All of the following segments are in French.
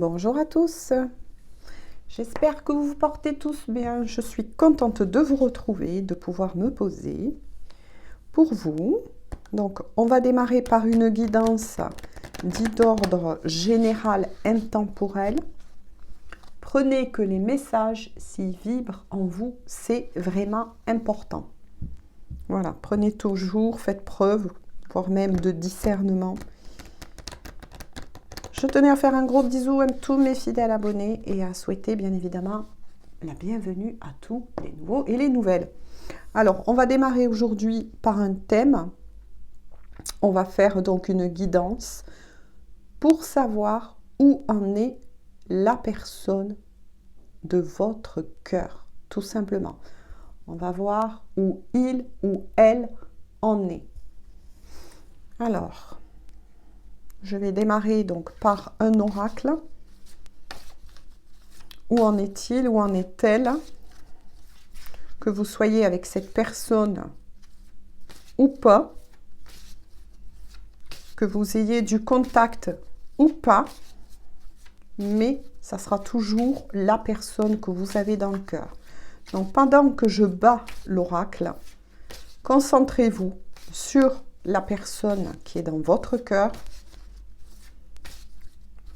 Bonjour à tous, j'espère que vous vous portez tous bien. Je suis contente de vous retrouver, de pouvoir me poser pour vous. Donc, on va démarrer par une guidance dite d'ordre général intemporel. Prenez que les messages s'y vibrent en vous, c'est vraiment important. Voilà, prenez toujours, faites preuve, voire même de discernement. Je tenais à faire un gros bisou à tous mes fidèles abonnés et à souhaiter bien évidemment la bienvenue à tous les nouveaux et les nouvelles. Alors, on va démarrer aujourd'hui par un thème. On va faire donc une guidance pour savoir où en est la personne de votre cœur, tout simplement. On va voir où il ou elle en est. Alors, je vais démarrer donc par un oracle. Où en est-il, où en est-elle? Que vous soyez avec cette personne ou pas, que vous ayez du contact ou pas, mais ça sera toujours la personne que vous avez dans le cœur. Donc pendant que je bats l'oracle, concentrez-vous sur la personne qui est dans votre cœur.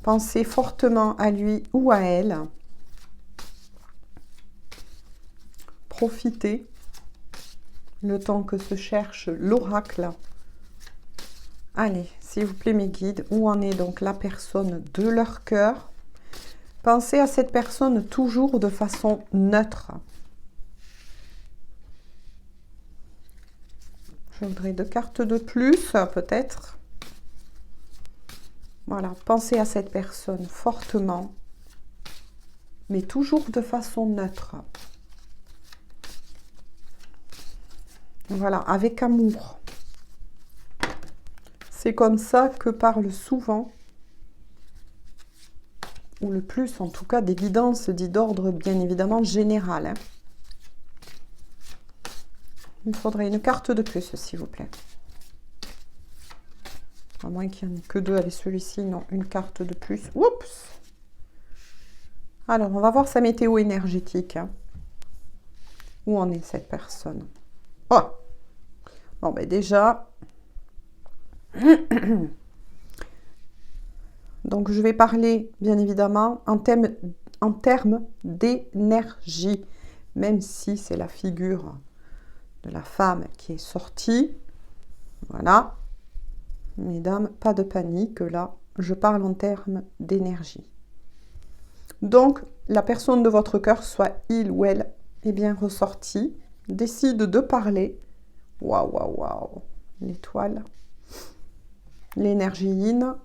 Pensez fortement à lui ou à elle. Profitez le temps que se cherche l'oracle. Allez, s'il vous plaît mes guides, où en est donc la personne de leur cœur? Pensez à cette personne toujours de façon neutre. Je voudrais 2 cartes de plus, peut-être. Voilà, pensez à cette personne fortement, mais toujours de façon neutre. Voilà, avec amour. C'est comme ça que parle souvent, ou le plus en tout cas, des guidances dites d'ordre bien évidemment général. Hein. Il me faudrait une carte de plus, s'il vous plaît. À moins qu'il n'y en ait que 2 avec celui-ci, non, une carte de plus. Oups! Alors, on va voir sa météo énergétique. Hein. Où en est cette personne? Oh! Bon, ben déjà... Donc, je vais parler, bien évidemment, en termes d'énergie. Même si c'est la figure de la femme qui est sortie. Voilà. Mesdames, pas de panique. Là, je parle en termes d'énergie. Donc, la personne de votre cœur, soit il ou elle, est bien ressortie, décide de parler. Waouh, waouh, waouh. L'étoile. L'énergie yin.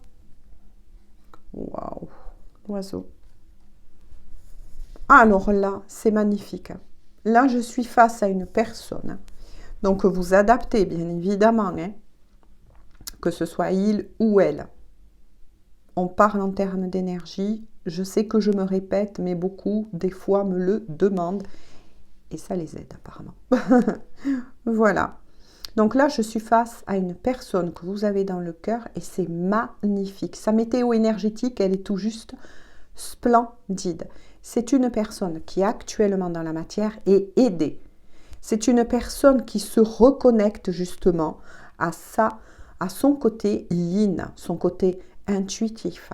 Waouh. L'oiseau. Alors là, c'est magnifique. Là, je suis face à une personne. Donc, vous adaptez, bien évidemment, hein, que ce soit il ou elle. On parle en termes d'énergie. Je sais que je me répète, mais beaucoup, des fois, me le demandent. Et ça les aide, apparemment. Voilà. Donc là, je suis face à une personne que vous avez dans le cœur et c'est magnifique. Sa météo énergétique, elle est tout juste splendide. C'est une personne qui est actuellement dans la matière et aidée. C'est une personne qui se reconnecte justement à son côté yin, son côté intuitif.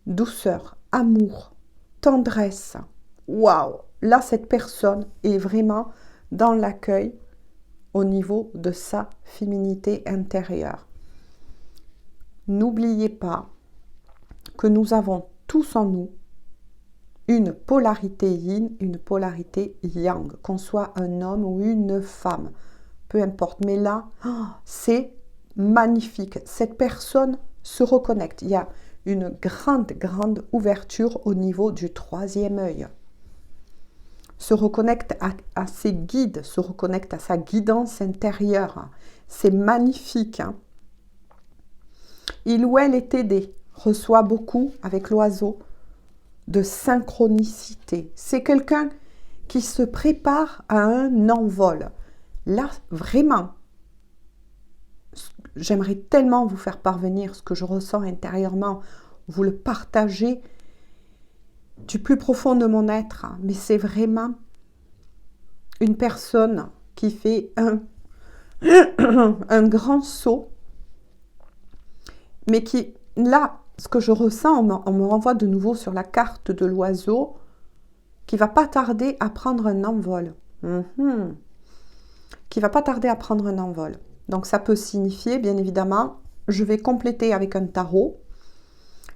Douceur, amour, tendresse. Waouh! Là, cette personne est vraiment dans l'accueil au niveau de sa féminité intérieure. N'oubliez pas que nous avons tous en nous une polarité yin, une polarité yang, qu'on soit un homme ou une femme, peu importe. Mais là, c'est magnifique. Cette personne se reconnecte. Il y a une grande, grande ouverture au niveau du 3e œil. Se reconnecte à ses guides, se reconnecte à sa guidance intérieure. C'est magnifique. Hein. Il ou elle est aidé, reçoit beaucoup avec l'oiseau de synchronicité. C'est quelqu'un qui se prépare à un envol. Là, vraiment, j'aimerais tellement vous faire parvenir ce que je ressens intérieurement vous le partagez du plus profond de mon être. Mais c'est vraiment une personne qui fait un grand saut, mais qui, là, ce que je ressens, on me renvoie de nouveau sur la carte de l'oiseau, qui va pas tarder à prendre un envol. Qui va pas tarder à prendre un envol. Donc ça peut signifier, bien évidemment, je vais compléter avec un tarot,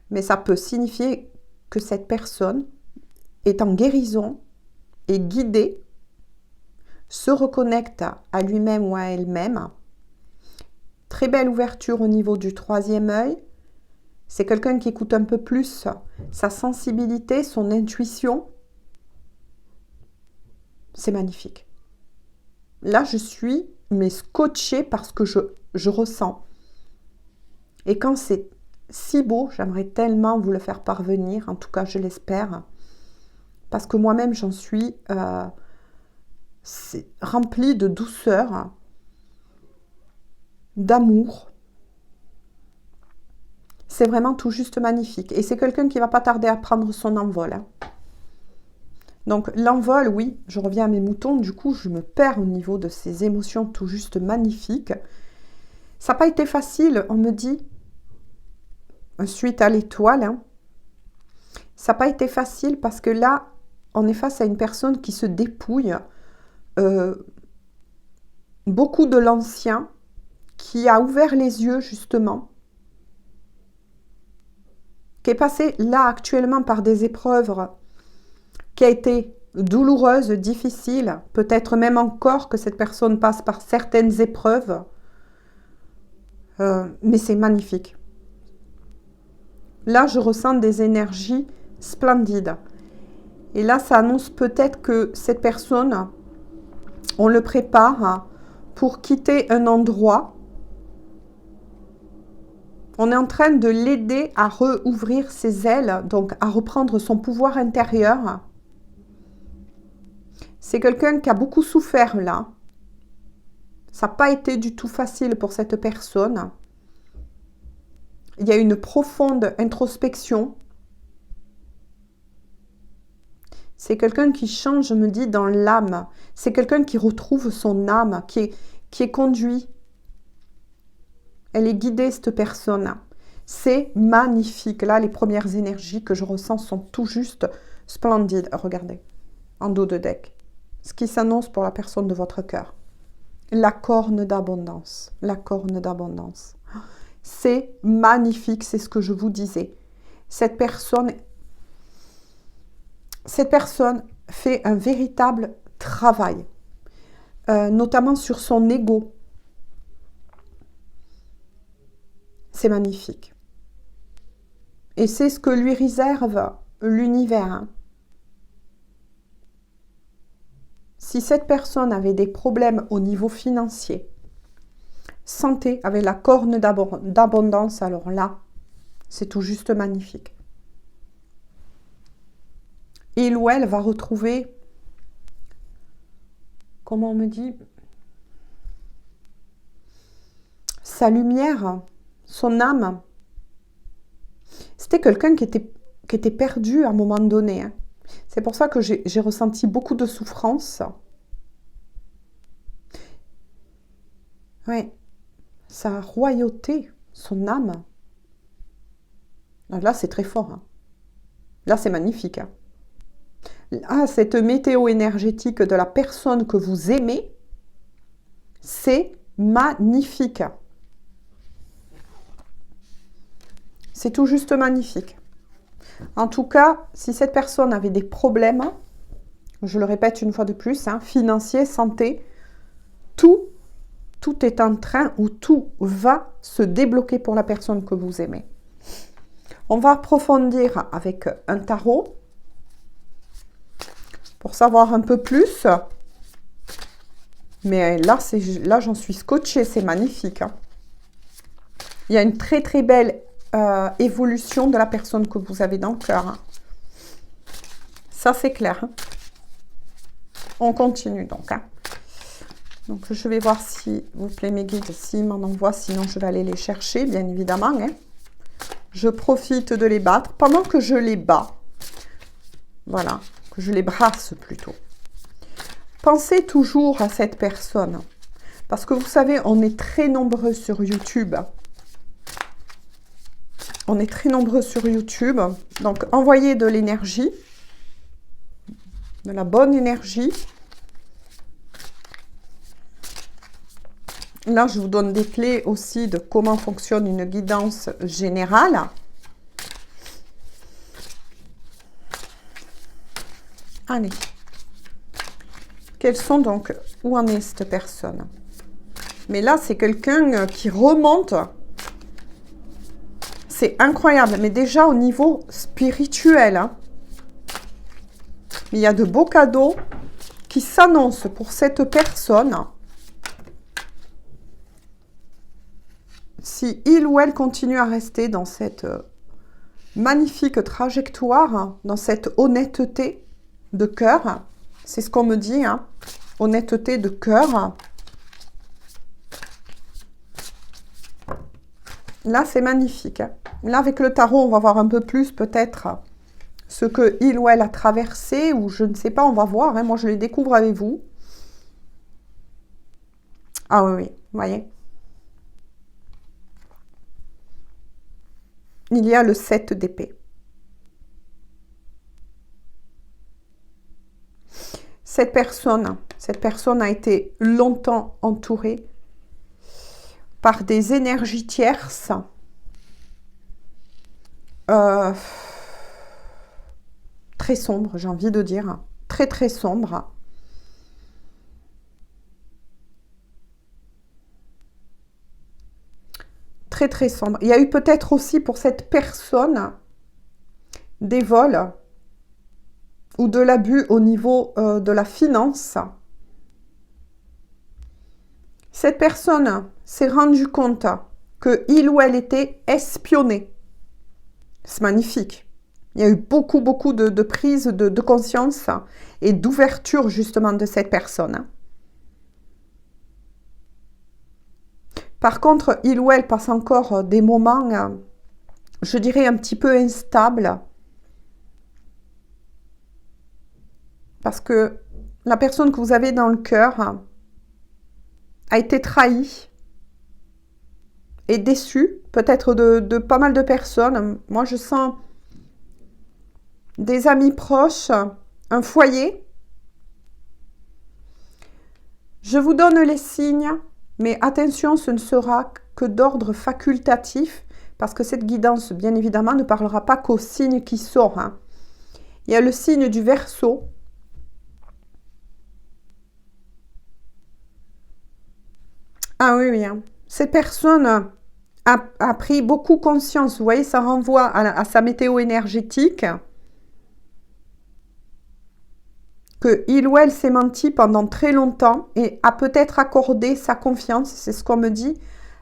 mais ça peut signifier que cette personne est en guérison, est guidée, se reconnecte à lui-même ou à elle-même. Très belle ouverture au niveau du troisième œil. C'est quelqu'un qui écoute un peu plus sa sensibilité, son intuition. C'est magnifique. Là, je suis scotchée par ce que je ressens. Et quand c'est si beau, j'aimerais tellement vous le faire parvenir. En tout cas, je l'espère. Parce que moi-même, j'en suis remplie de douceur, d'amour. C'est vraiment tout juste magnifique. Et c'est quelqu'un qui ne va pas tarder à prendre son envol. Donc l'envol, oui, je reviens à mes moutons. Du coup, je me perds au niveau de ces émotions tout juste magnifiques. Ça n'a pas été facile, on me dit, suite à l'étoile. Ça n'a pas été facile parce que là, on est face à une personne qui se dépouille. Beaucoup de l'ancien, qui a ouvert les yeux justement, qui est passé là actuellement par des épreuves qui a été douloureuse, difficile, peut-être même encore que cette personne passe par certaines épreuves, mais c'est magnifique. Là, je ressens des énergies splendides. Et là, ça annonce peut-être que cette personne, on le prépare pour quitter un endroit. On est en train de l'aider à rouvrir ses ailes, donc à reprendre son pouvoir intérieur. C'est quelqu'un qui a beaucoup souffert là. Ça n'a pas été du tout facile pour cette personne. Il y a une profonde introspection. C'est quelqu'un qui change, je me dis, dans l'âme. C'est quelqu'un qui retrouve son âme, qui est conduit. Elle est guidée, cette personne. C'est magnifique. Là, les premières énergies que je ressens sont tout juste splendides. Regardez, en dos de deck. Ce qui s'annonce pour la personne de votre cœur. La corne d'abondance. La corne d'abondance. C'est magnifique, c'est ce que je vous disais. Cette personne fait un véritable travail, notamment sur son ego. C'est magnifique. Et c'est ce que lui réserve l'univers. Si cette personne avait des problèmes au niveau financier, santé, avec la corne d'abondance, alors là, c'est tout juste magnifique. Il ou elle va retrouver, comment on me dit, sa lumière, son âme. C'était quelqu'un qui était perdu à un moment donné. C'est pour ça que j'ai ressenti beaucoup de souffrance. Oui, sa royauté, son âme. Là, c'est très fort. Là, c'est magnifique. Là, cette météo énergétique de la personne que vous aimez, c'est magnifique. C'est tout juste magnifique. En tout cas, si cette personne avait des problèmes, je le répète une fois de plus, financiers, santé, tout est en train ou tout va se débloquer pour la personne que vous aimez. On va approfondir avec un tarot pour savoir un peu plus. Mais là, j'en suis scotchée, c'est magnifique. Il y a une très très belle évolution de la personne que vous avez dans le cœur. Ça, c'est clair. On continue donc. Donc, je vais voir s'il vous plaît mes guides, s'ils m'en envoient. Sinon, je vais aller les chercher, bien évidemment. Je profite de les battre pendant que je les bats. Voilà, que je les brasse plutôt. Pensez toujours à cette personne. Parce que vous savez, on est très nombreux sur YouTube. On est très nombreux sur YouTube. Donc, envoyez de l'énergie. De la bonne énergie. Là, je vous donne des clés aussi de comment fonctionne une guidance générale. Allez. Quels sont donc, où en est cette personne? Mais là, c'est quelqu'un qui remonte. C'est incroyable. Mais déjà, au niveau spirituel, hein, il y a de beaux cadeaux qui s'annoncent pour cette personne. Si il ou elle continue à rester dans cette magnifique trajectoire, dans cette honnêteté de cœur, c'est ce qu'on me dit, hein, honnêteté de cœur. Là, c'est magnifique. Hein. Là, avec le tarot, on va voir un peu plus peut-être ce que il ou elle a traversé, ou je ne sais pas, on va voir. Hein. Moi, je les découvre avec vous. Ah oui, oui, vous voyez. Il y a le 7 d'épée. Cette personne a été longtemps entourée par des énergies tierces. Très sombres, j'ai envie de dire. Très, très sombres. Très, très sombre. Il y a eu peut-être aussi pour cette personne des vols ou de l'abus au niveau de la finance. Cette personne s'est rendue compte que il ou elle était espionné. C'est magnifique. Il y a eu beaucoup, beaucoup de prise de conscience et d'ouverture justement de cette personne. Par contre, il ou elle passe encore des moments, je dirais, un petit peu instables. Parce que la personne que vous avez dans le cœur a été trahie et déçue, peut-être de pas mal de personnes. Moi, je sens des amis proches, un foyer. Je vous donne les signes. Mais attention, ce ne sera que d'ordre facultatif, parce que cette guidance, bien évidemment, ne parlera pas qu'au signe qui sort. Hein. Il y a le signe du Verseau. Ah oui, oui. Hein. Cette personne a pris beaucoup conscience. Vous voyez, ça renvoie à sa météo énergétique. Que il ou elle s'est menti pendant très longtemps et a peut-être accordé sa confiance, c'est ce qu'on me dit,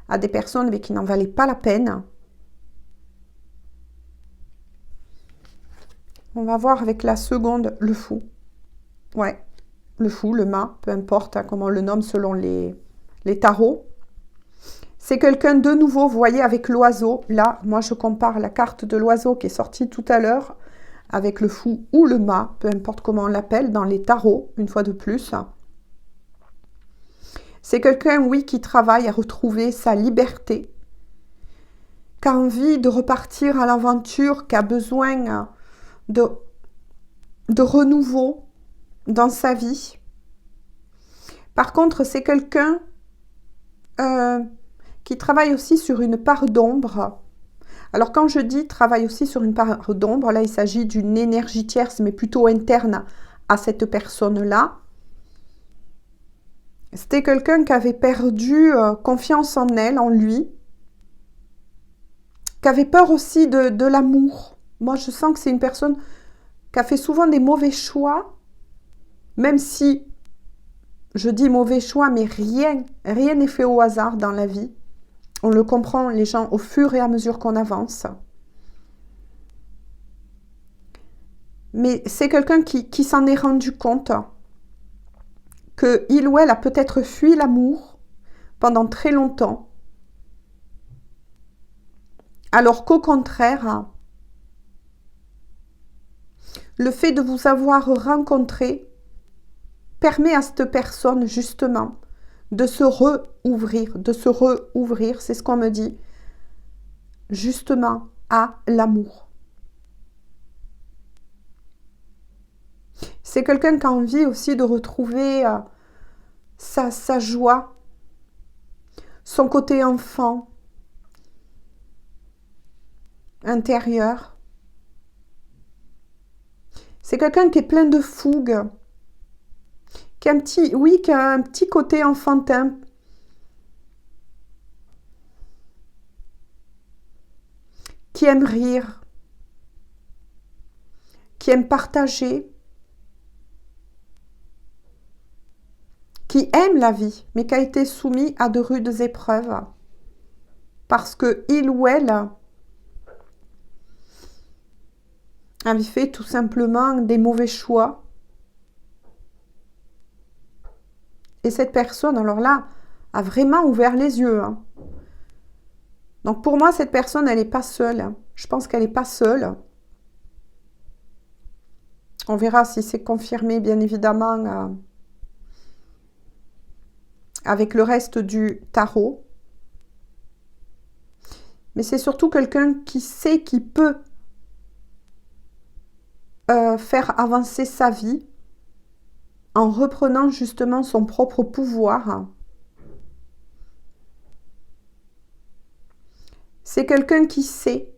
à des personnes mais qui n'en valaient pas la peine. On va voir avec la seconde, le fou. Ouais, le fou, le mât, peu importe hein, comment on le nomme selon les tarots. C'est quelqu'un de nouveau, vous voyez, avec l'oiseau. Là, moi, je compare la carte de l'oiseau qui est sortie tout à l'heure avec le fou ou le mât, peu importe comment on l'appelle, dans les tarots, une fois de plus. C'est quelqu'un, oui, qui travaille à retrouver sa liberté, qui a envie de repartir à l'aventure, qui a besoin de renouveau dans sa vie. Par contre, c'est quelqu'un qui travaille aussi sur une part d'ombre. Alors, quand je dis travaille aussi sur une part d'ombre, là, il s'agit d'une énergie tierce, mais plutôt interne à cette personne-là. C'était quelqu'un qui avait perdu confiance en elle, en lui, qui avait peur aussi de l'amour. Moi, je sens que c'est une personne qui a fait souvent des mauvais choix, même si je dis mauvais choix, mais rien n'est fait au hasard dans la vie. On le comprend, les gens, au fur et à mesure qu'on avance. Mais c'est quelqu'un qui s'en est rendu compte que il ou elle a peut-être fui l'amour pendant très longtemps, Alors qu'au contraire, le fait de vous avoir rencontré permet à cette personne justement de se rouvrir, c'est ce qu'on me dit, justement à l'amour. C'est quelqu'un qui a envie aussi de retrouver sa joie, son côté enfant, intérieur. C'est quelqu'un qui est plein de fougue, qui a un petit côté enfantin. Qui aime rire, qui aime partager, qui aime la vie, mais qui a été soumis à de rudes épreuves parce que il ou elle avait fait tout simplement des mauvais choix. Et cette personne, alors là, a vraiment ouvert les yeux. Hein. Donc pour moi, cette personne, elle n'est pas seule. Je pense qu'elle n'est pas seule. On verra si c'est confirmé, bien évidemment, avec le reste du tarot. Mais c'est surtout quelqu'un qui sait qu'il peut faire avancer sa vie en reprenant justement son propre pouvoir. C'est quelqu'un qui sait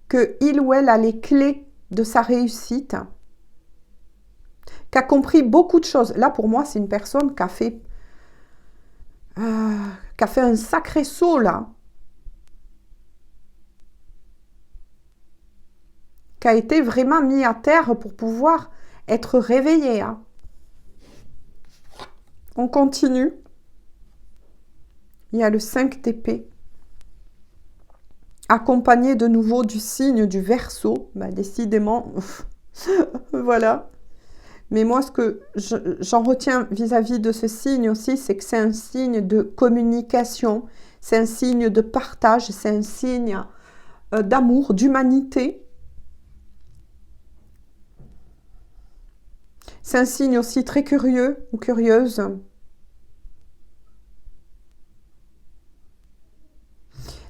qu'il ou elle a les clés de sa réussite, qui a compris beaucoup de choses. Là, pour moi, c'est une personne qui a fait un sacré saut, là. Qui a été vraiment mis à terre pour pouvoir être réveillé. Hein. On continue. Il y a le 5 d'épée. Accompagné de nouveau du signe du Verseau. Bah, décidément, voilà. Mais moi, ce que j'en retiens vis-à-vis de ce signe aussi, c'est que c'est un signe de communication, c'est un signe de partage, c'est un signe d'amour, d'humanité. C'est un signe aussi très curieux ou curieuse.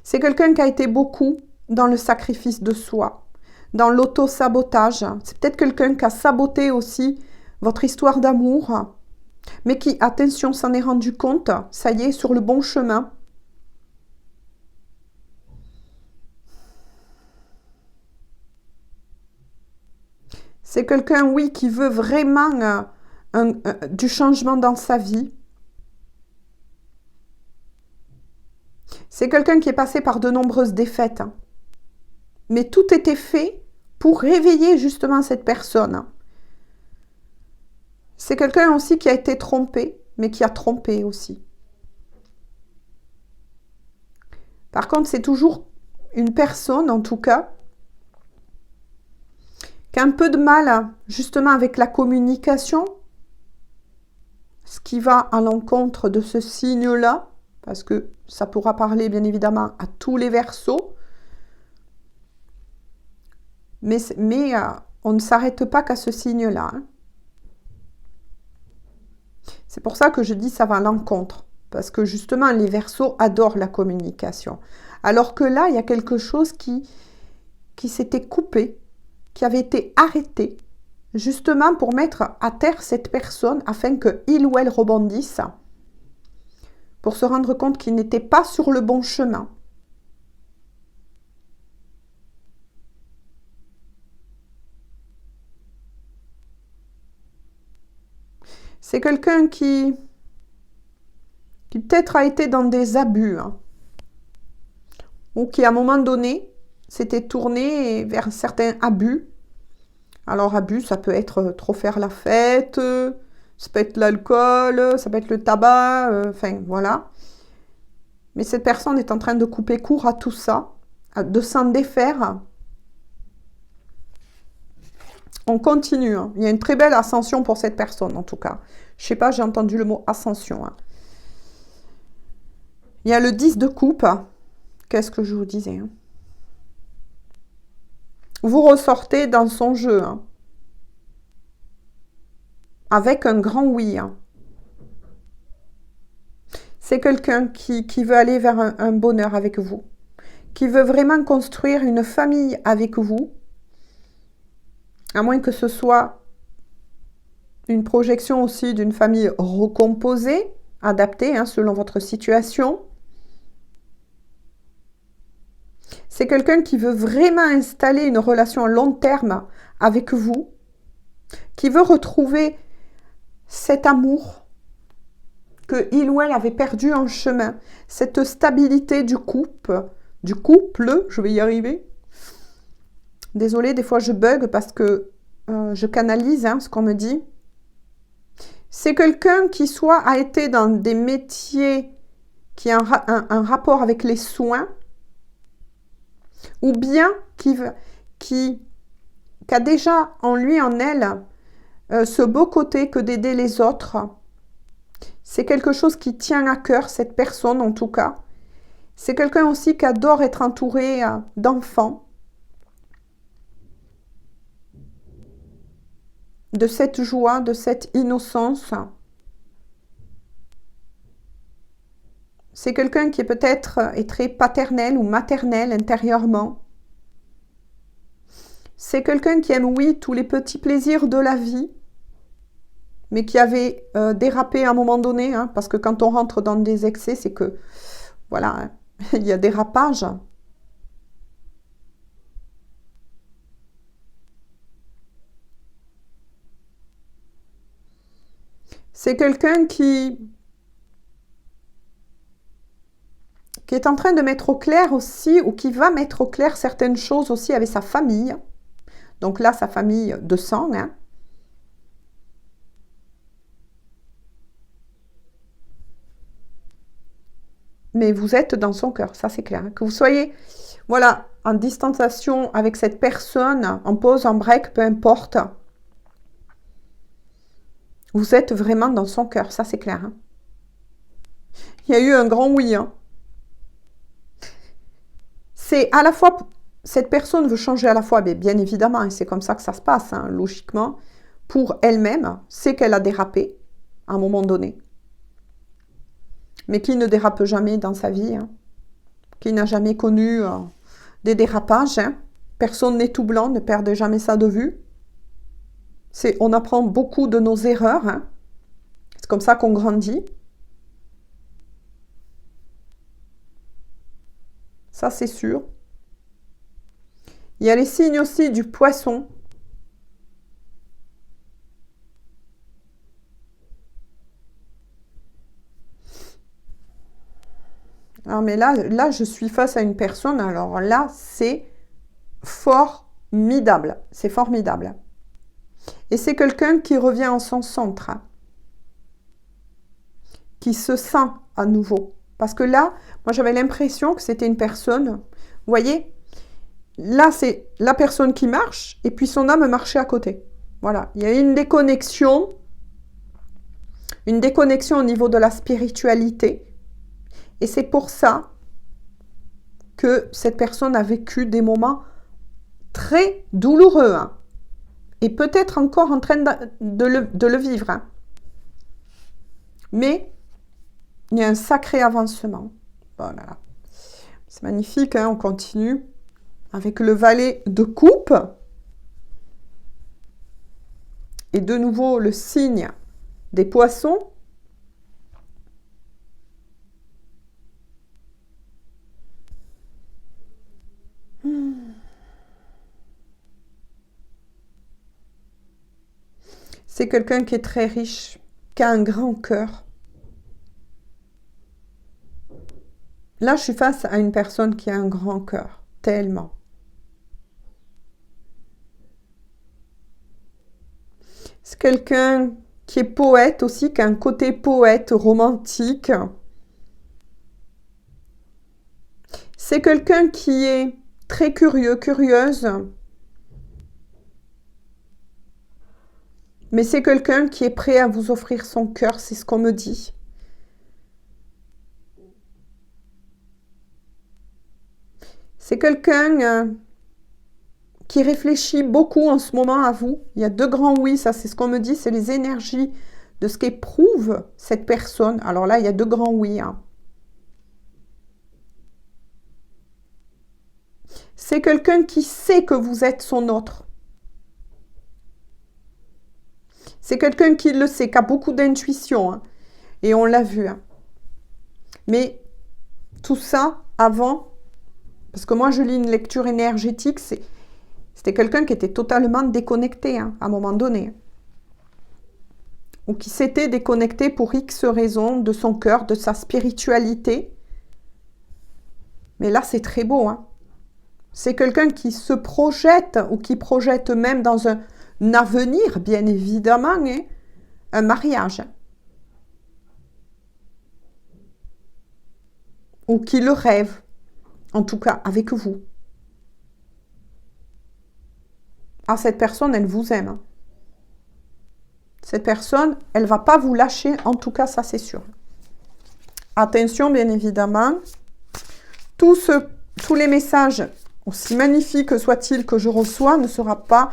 C'est quelqu'un qui a été beaucoup dans le sacrifice de soi, dans l'auto-sabotage. C'est peut-être quelqu'un qui a saboté aussi votre histoire d'amour, mais qui, attention, s'en est rendu compte, ça y est, sur le bon chemin. C'est quelqu'un, oui, qui veut vraiment du changement dans sa vie. C'est quelqu'un qui est passé par de nombreuses défaites. Mais tout était fait pour réveiller justement cette personne. C'est quelqu'un aussi qui a été trompé, mais qui a trompé aussi. Par contre, c'est toujours une personne, en tout cas, qui a un peu de mal justement avec la communication, ce qui va à l'encontre de ce signe-là, parce que ça pourra parler bien évidemment à tous les Verseaux, mais on ne s'arrête pas qu'à ce signe-là. Hein. C'est pour ça que je dis ça va à l'encontre, parce que justement les Verseaux adorent la communication. Alors que là, il y a quelque chose qui s'était coupé, qui avait été arrêté, justement pour mettre à terre cette personne afin qu'il ou elle rebondisse, pour se rendre compte qu'il n'était pas sur le bon chemin. C'est quelqu'un qui peut-être a été dans des abus, hein, ou qui à un moment donné s'était tourné vers certains abus. Alors abus, ça peut être trop faire la fête, ça peut être l'alcool, ça peut être le tabac, enfin voilà. Mais cette personne est en train de couper court à tout ça, de s'en défaire. On continue. Hein. Il y a une très belle ascension pour cette personne, en tout cas. Je sais pas, j'ai entendu le mot ascension. Hein. Il y a le 10 de coupe. Qu'est-ce que je vous disais hein. Vous ressortez dans son jeu, hein, avec un grand oui. Hein. C'est quelqu'un qui veut aller vers un bonheur avec vous, qui veut vraiment construire une famille avec vous, à moins que ce soit une projection aussi d'une famille recomposée, adaptée hein, selon votre situation. C'est quelqu'un qui veut vraiment installer une relation à long terme avec vous, qui veut retrouver cet amour que il ou elle avait perdu en chemin, cette stabilité du couple, je vais y arriver. Désolée, des fois je bug parce que je canalise hein, ce qu'on me dit. C'est quelqu'un qui soit a été dans des métiers qui a un rapport avec les soins, ou bien qui a déjà en lui, en elle, ce beau côté que d'aider les autres. C'est quelque chose qui tient à cœur, cette personne en tout cas. C'est quelqu'un aussi qui adore être entouré d'enfants. De cette joie, de cette innocence. C'est quelqu'un qui peut-être est très paternel ou maternel intérieurement. C'est quelqu'un qui aime, oui, tous les petits plaisirs de la vie, mais qui avait dérapé à un moment donné, hein, parce que quand on rentre dans des excès, c'est que, voilà, hein, il y a dérapage. C'est quelqu'un qui est en train de mettre au clair aussi, ou qui va mettre au clair certaines choses aussi avec sa famille. Donc là, sa famille de sang. Hein. Mais vous êtes dans son cœur, ça c'est clair. Hein. Que vous soyez, voilà, en distanciation avec cette personne, en pause, en break, peu importe. Vous êtes vraiment dans son cœur, ça c'est clair. Hein. Il y a eu un grand oui. Hein. C'est à la fois, cette personne veut changer à la fois, mais bien évidemment, et c'est comme ça que ça se passe, hein, logiquement, pour elle-même, c'est qu'elle a dérapé à un moment donné. Mais qui ne dérape jamais dans sa vie, hein, qui n'a jamais connu des dérapages. Hein. Personne n'est tout blanc, ne perdez jamais ça de vue. On apprend beaucoup de nos erreurs. Hein. C'est comme ça qu'on grandit. Ça, c'est sûr. Il y a les signes aussi du poisson. Alors, mais là, je suis face à une personne. Alors là, c'est formidable. C'est formidable. Et c'est quelqu'un qui revient en son centre. Qui se sent à nouveau. Parce que là, moi, j'avais l'impression que c'était une personne. Vous voyez, là, c'est la personne qui marche et puis son âme marchait à côté. Voilà, il y a une déconnexion au niveau de la spiritualité. Et c'est pour ça que cette personne a vécu des moments très douloureux. Hein, et peut-être encore en train de le vivre. Hein. Mais il y a un sacré avancement. Voilà. C'est magnifique, hein, on continue avec le valet de coupe. Et de nouveau, le signe des poissons. C'est quelqu'un qui est très riche, qui a un grand cœur. Là, je suis face à une personne qui a un grand cœur, tellement. C'est quelqu'un qui est poète aussi, qui a un côté poète, romantique. C'est quelqu'un qui est très curieux, curieuse. Mais c'est quelqu'un qui est prêt à vous offrir son cœur, c'est ce qu'on me dit. C'est quelqu'un qui réfléchit beaucoup en ce moment à vous. Il y a 2 grands oui, ça c'est ce qu'on me dit, c'est les énergies de ce qu'éprouve cette personne. Alors là, il y a 2 grands oui. Hein. C'est quelqu'un qui sait que vous êtes son autre. C'est quelqu'un qui le sait, qui a beaucoup d'intuition. Hein. Et on l'a vu. Hein. Mais tout ça, avant, parce que moi je lis une lecture énergétique, c'était quelqu'un qui était totalement déconnecté hein, à un moment donné. Ou qui s'était déconnecté pour X raisons de son cœur, de sa spiritualité. Mais là, c'est très beau. Hein. C'est quelqu'un qui se projette ou qui projette même dans un avenir, bien évidemment, hein, un mariage. Ou qui le rêve, en tout cas avec vous. Ah, cette personne, elle vous aime. Hein. Cette personne, elle ne va pas vous lâcher, en tout cas, ça c'est sûr. Attention, bien évidemment, tous les messages, aussi magnifiques soient-ils que je reçois, ne sera pas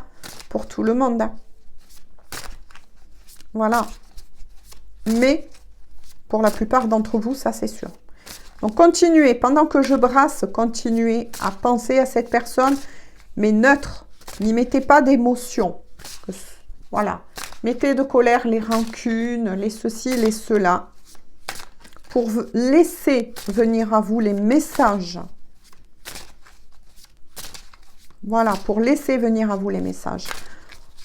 pour tout le monde. Hein. Voilà. Mais, pour la plupart d'entre vous, ça c'est sûr. Donc, continuez, pendant que je brasse, continuez à penser à cette personne, mais neutre. N'y mettez pas d'émotion. Voilà. Mettez de colère les rancunes, les ceci, les cela. Pour laisser venir à vous les messages. Voilà, pour laisser venir à vous les messages.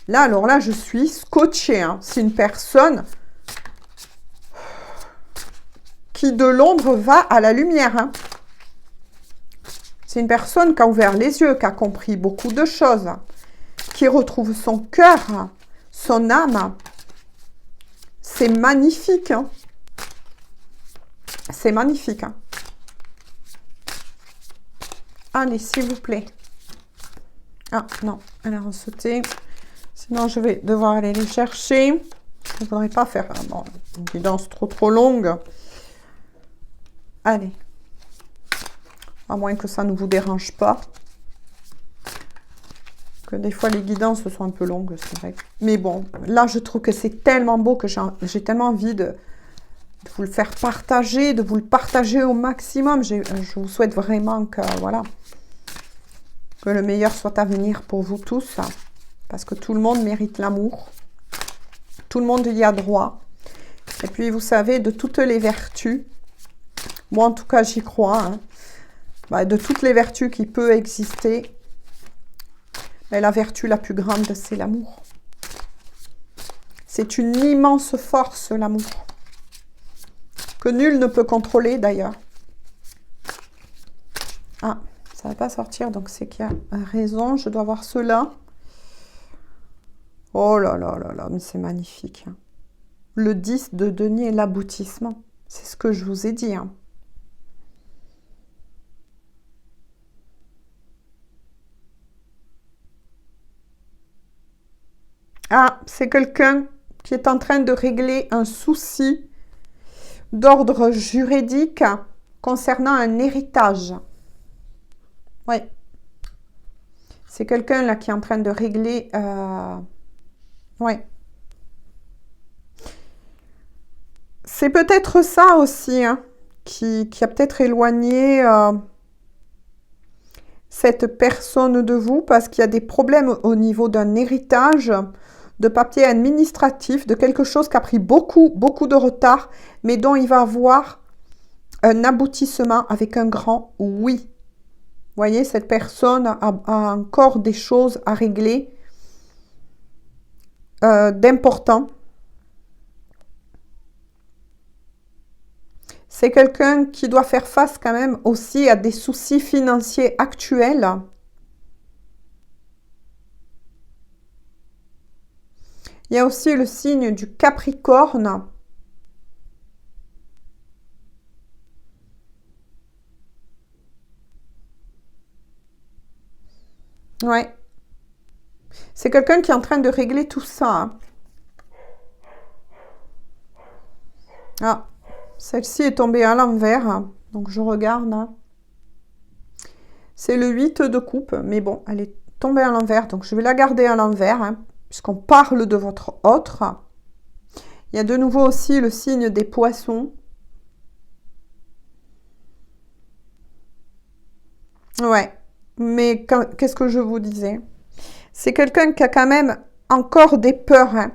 Là, alors là, je suis scotchée. Hein. C'est une personne qui de l'ombre va à la lumière. Hein. C'est une personne qui a ouvert les yeux, qui a compris beaucoup de choses, qui retrouve son cœur, son âme. C'est magnifique. Hein. C'est magnifique. Hein. Allez, s'il vous plaît. Ah, non, elle a sauté. Sinon, je vais devoir aller les chercher. Je ne voudrais pas faire une guidance trop longue. Allez. À moins que ça ne vous dérange pas. Que des fois, les guidances sont un peu longues, c'est vrai. Mais bon, là, je trouve que c'est tellement beau que j'ai tellement envie de vous le faire partager, de vous le partager au maximum. Je vous souhaite vraiment que, voilà, que le meilleur soit à venir pour vous tous. Parce que tout le monde mérite l'amour. Tout le monde y a droit. Et puis, vous savez, de toutes les vertus, moi, en tout cas, j'y crois, hein, de toutes les vertus qui peuvent exister, la vertu la plus grande, c'est l'amour. C'est une immense force, l'amour. Que nul ne peut contrôler, d'ailleurs. Ah, ça ne va pas sortir, donc c'est qu'il y a raison. Je dois voir cela. Oh là là là là, mais c'est magnifique. Hein. Le 10 de denier, l'aboutissement. C'est ce que je vous ai dit. Hein. Ah, c'est quelqu'un qui est en train de régler un souci d'ordre juridique concernant un héritage. Oui. C'est quelqu'un là qui est en train de régler... Oui. C'est peut-être ça aussi, hein, qui a peut-être éloigné cette personne de vous, parce qu'il y a des problèmes au niveau d'un héritage, de papier administratif, de quelque chose qui a pris beaucoup de retard, mais dont il va avoir un aboutissement avec un grand oui. Vous voyez, cette personne a encore des choses à régler d'important. C'est quelqu'un qui doit faire face quand même aussi à des soucis financiers actuels. Il y a aussi le signe du Capricorne. Ouais. C'est quelqu'un qui est en train de régler tout ça. Hein. Ah, celle-ci est tombée à l'envers. Hein. Donc, je regarde. Hein. C'est le 8 de coupe. Mais bon, elle est tombée à l'envers, donc je vais la garder à l'envers, hein, puisqu'on parle de votre autre. Il y a de nouveau aussi le signe des poissons. Ouais, mais qu'est-ce que je vous disais? C'est quelqu'un qui a quand même encore des peurs. Hein.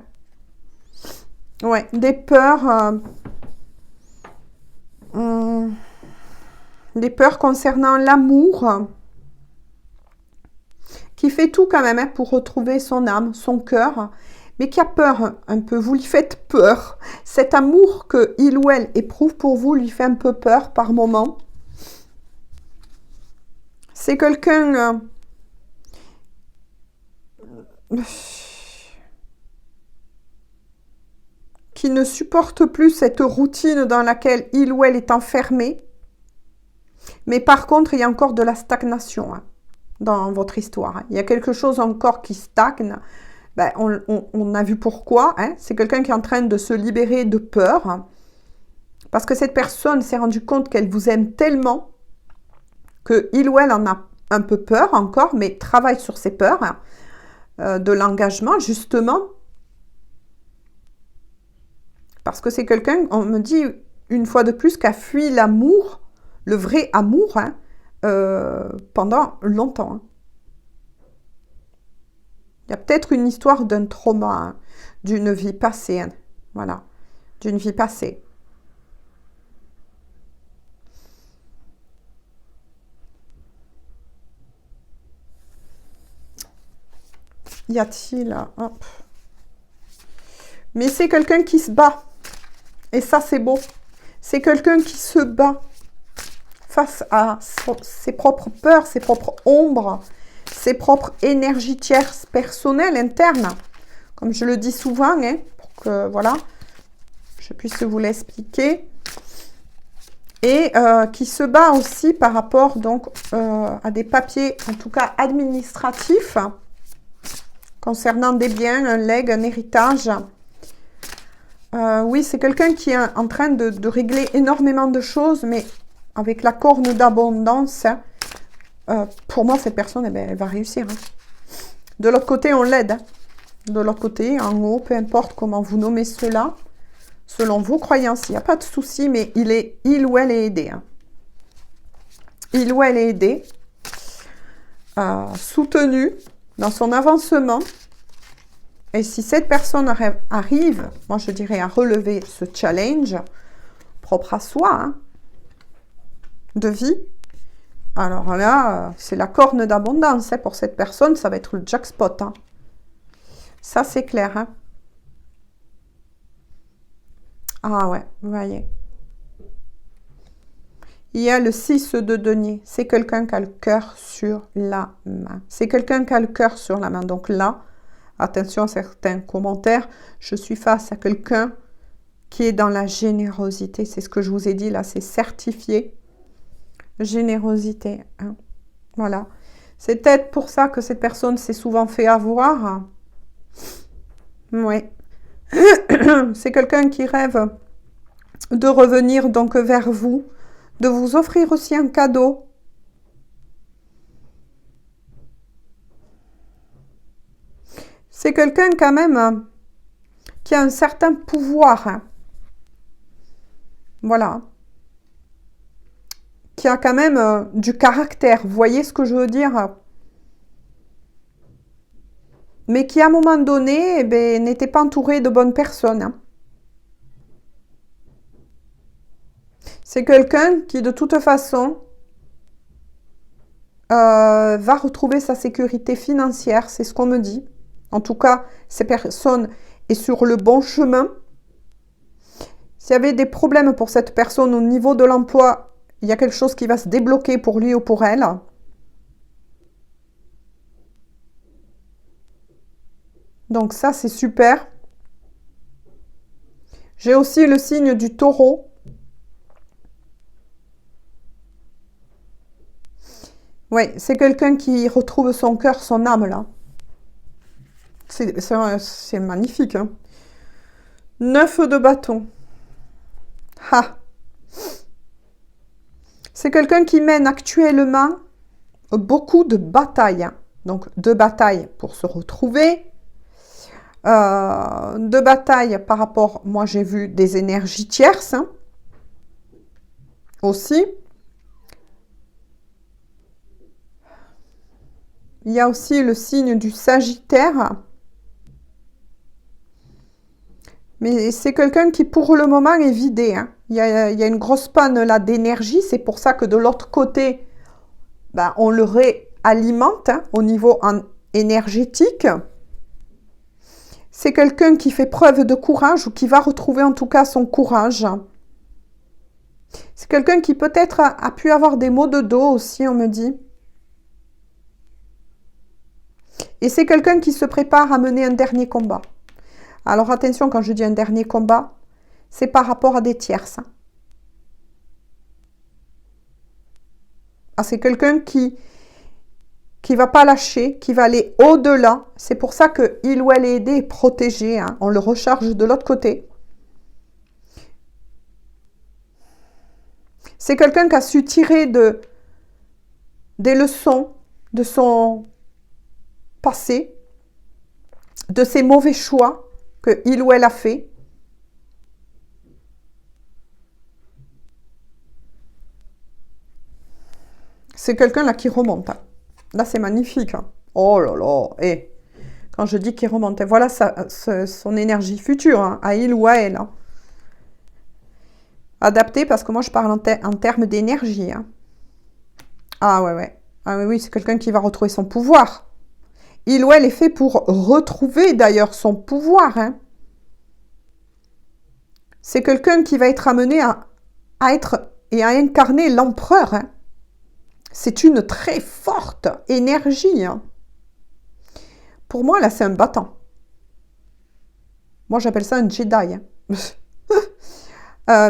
Ouais, des peurs. Des peurs concernant l'amour. Qui fait tout quand même hein, pour retrouver son âme, son cœur. Mais qui a peur un peu. Vous lui faites peur. Cet amour que il ou elle éprouve pour vous lui fait un peu peur par moment. C'est quelqu'un... qui ne supporte plus cette routine dans laquelle il ou elle est enfermé. Mais par contre, il y a encore de la stagnation hein, dans votre histoire. Il y a quelque chose encore qui stagne. Ben, on a vu pourquoi. Hein. C'est quelqu'un qui est en train de se libérer de peur. Parce que cette personne s'est rendue compte qu'elle vous aime tellement que il ou elle en a un peu peur encore, mais travaille sur ses peurs de l'engagement, justement. Parce que c'est quelqu'un, on me dit une fois de plus, qui a fui l'amour, le vrai amour, hein, pendant longtemps. Hein. Il y a peut-être une histoire d'un trauma, hein, d'une vie passée. Hein, voilà, d'une vie passée. Y a-t-il... Hop. Mais c'est quelqu'un qui se bat. Et ça, c'est beau. C'est quelqu'un qui se bat face à ses propres peurs, ses propres ombres, ses propres énergies tierces personnelles, internes. Comme je le dis souvent, hein, pour que, voilà, je puisse vous l'expliquer. Et qui se bat aussi par rapport, donc, à des papiers, en tout cas administratifs, concernant des biens, un legs, un héritage. Oui, c'est quelqu'un qui est en train de régler énormément de choses, mais avec la corne d'abondance, pour moi, cette personne, eh ben, elle va réussir. Hein. De l'autre côté, on l'aide. Hein. De l'autre côté, en haut, peu importe comment vous nommez cela, selon vos croyances, il n'y a pas de souci, mais il ou elle est aidé. Hein. Il ou elle est aidé, soutenu dans son avancement. Et si cette personne arrive, moi je dirais, à relever ce challenge propre à soi, hein, de vie, alors là, c'est la corne d'abondance. Hein, pour cette personne, ça va être le jackpot. Hein. Ça, c'est clair. Hein. Ah ouais, vous voyez. Il y a le 6 de denier. C'est quelqu'un qui a le cœur sur la main. C'est quelqu'un qui a le cœur sur la main. Donc là, attention à certains commentaires. Je suis face à quelqu'un qui est dans la générosité. C'est ce que je vous ai dit là, c'est certifié. Générosité. Hein. Voilà. C'est peut-être pour ça que cette personne s'est souvent fait avoir. Oui. C'est quelqu'un qui rêve de revenir donc vers vous, de vous offrir aussi un cadeau. C'est quelqu'un quand même qui a un certain pouvoir. Hein. Voilà. Qui a quand même du caractère. Vous voyez ce que je veux dire? Mais qui, à un moment donné, eh ben, n'était pas entouré de bonnes personnes. Hein. C'est quelqu'un qui, de toute façon, va retrouver sa sécurité financière. C'est ce qu'on me dit. En tout cas, cette personne est sur le bon chemin. S'il y avait des problèmes pour cette personne au niveau de l'emploi, il y a quelque chose qui va se débloquer pour lui ou pour elle. Donc ça, c'est super. J'ai aussi le signe du taureau. Oui, c'est quelqu'un qui retrouve son cœur, son âme, là. C'est magnifique. Hein. 9 de bâton. Ah. C'est quelqu'un qui mène actuellement beaucoup de batailles. Hein. Donc, 2 batailles pour se retrouver. 2 batailles par rapport, moi j'ai vu des énergies tierces hein, aussi. Il y a aussi le signe du Sagittaire. Mais c'est quelqu'un qui pour le moment est vidé. Hein. Il y a une grosse panne là d'énergie. C'est pour ça que de l'autre côté, ben, on le réalimente hein, au niveau énergétique. C'est quelqu'un qui fait preuve de courage ou qui va retrouver en tout cas son courage. C'est quelqu'un qui peut-être a pu avoir des maux de dos aussi, on me dit. Et c'est quelqu'un qui se prépare à mener un dernier combat. Alors attention, quand je dis un dernier combat, c'est par rapport à des tierces. Ah, c'est quelqu'un qui va pas lâcher, qui va aller au-delà. C'est pour ça que il ou elle est aidé et protégé. Hein. On le recharge de l'autre côté. C'est quelqu'un qui a su tirer des leçons de son passé, de ses mauvais choix que il ou elle a fait. C'est quelqu'un là qui remonte. Là, c'est magnifique. Hein. Oh là là. Et quand je dis qu'il remonte, voilà son énergie future, hein, à il ou à elle. Hein. Adapté, parce que moi, je parle en termes d'énergie. Hein. Ah ouais, ouais. Ah oui, oui, c'est quelqu'un qui va retrouver son pouvoir. Il ou elle est fait pour retrouver d'ailleurs son pouvoir. Hein. C'est quelqu'un qui va être amené à être et à incarner l'empereur. Hein. C'est une très forte énergie. Hein. Pour moi, là, c'est un battant. Moi, j'appelle ça un Jedi. Hein.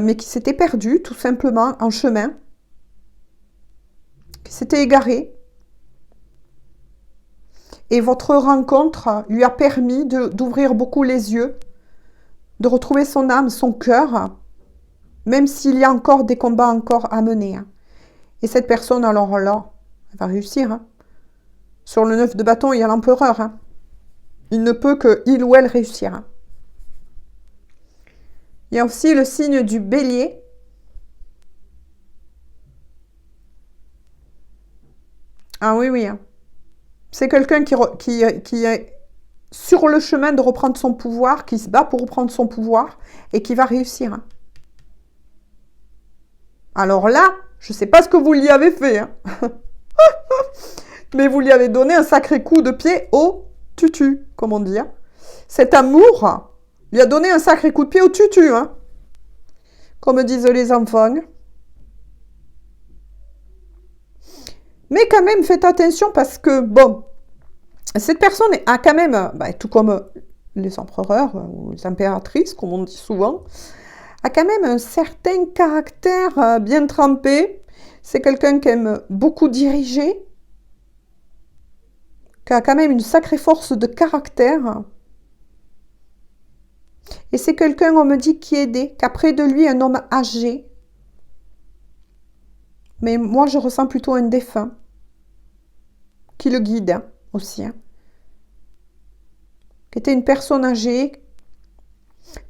Mais qui s'était perdu, tout simplement, en chemin. Qui s'était égaré. Et votre rencontre lui a permis d'ouvrir beaucoup les yeux, de retrouver son âme, son cœur, même s'il y a encore des combats encore à mener. Hein. Et cette personne, alors là, elle va réussir. Hein. Sur le 9 de bâton, il y a l'empereur. Hein. Il ne peut que il ou elle réussir. Hein. Il y a aussi le signe du bélier. Ah oui, oui. Hein. C'est quelqu'un qui est sur le chemin de reprendre son pouvoir, qui se bat pour reprendre son pouvoir et qui va réussir. Hein. Alors là, je ne sais pas ce que vous lui avez fait. Hein. Mais vous lui avez donné un sacré coup de pied au tutu, comme on dit. Hein. Cet amour lui a donné un sacré coup de pied au tutu, hein. Comme disent les enfants. Mais quand même, faites attention parce que, bon, cette personne a quand même, tout comme les empereurs ou les impératrices, comme on dit souvent, a quand même un certain caractère bien trempé. C'est quelqu'un qui aime beaucoup diriger, qui a quand même une sacrée force de caractère. Et c'est quelqu'un, on me dit, qui est aidé, qu'après de lui, un homme âgé. Mais moi, je ressens plutôt un défunt qui le guide hein, aussi. Hein. Qui était une personne âgée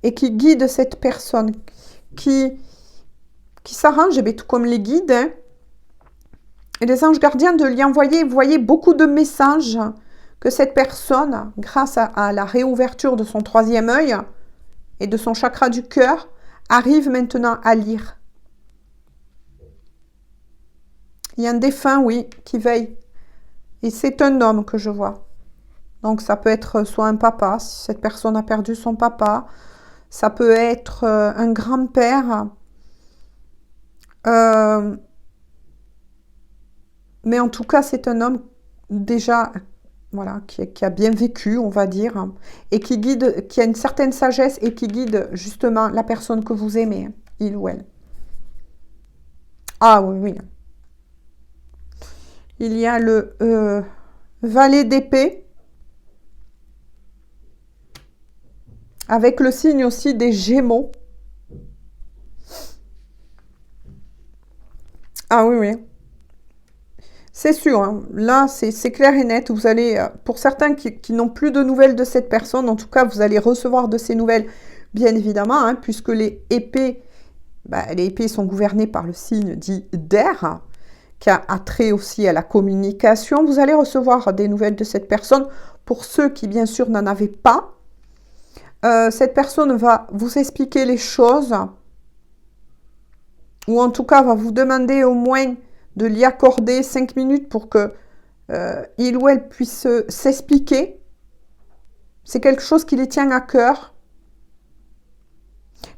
et qui guide cette personne. Qui s'arrange, tout comme les guides. Hein. Et les anges gardiens de lui envoyer, vous voyez, beaucoup de messages que cette personne, grâce à la réouverture de son 3e œil et de son chakra du cœur, arrive maintenant à lire. Il y a un défunt, oui, qui veille. Et c'est un homme que je vois. Donc ça peut être soit un papa, si cette personne a perdu son papa. Ça peut être un grand-père. Mais en tout cas, c'est un homme déjà, voilà, qui a bien vécu, on va dire, et qui guide, qui a une certaine sagesse et qui guide justement la personne que vous aimez, il ou elle. Ah oui, oui. Il y a le valet d'épée, avec le signe aussi des Gémeaux. Ah oui, oui. C'est sûr, hein. Là, c'est clair et net. Vous allez, pour certains qui n'ont plus de nouvelles de cette personne, en tout cas, vous allez recevoir de ces nouvelles, bien évidemment, hein, puisque les épées, les épées sont gouvernées par le signe dit d'air, qui a attrait aussi à la communication. Vous allez recevoir des nouvelles de cette personne. Pour ceux qui, bien sûr, n'en avaient pas, cette personne va vous expliquer les choses, ou en tout cas va vous demander au moins de lui accorder 5 minutes pour que il ou elle puisse s'expliquer. C'est quelque chose qui les tient à cœur.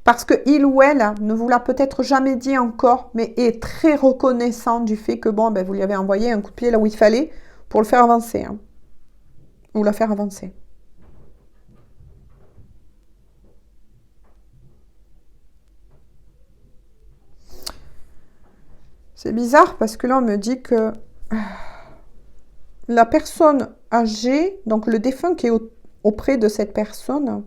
Parce que il ou elle ne vous l'a peut-être jamais dit encore, mais est très reconnaissant du fait que vous lui avez envoyé un coup de pied là où il fallait pour le faire avancer. Hein, ou la faire avancer. C'est bizarre parce que là, on me dit que la personne âgée, donc le défunt qui est auprès de cette personne,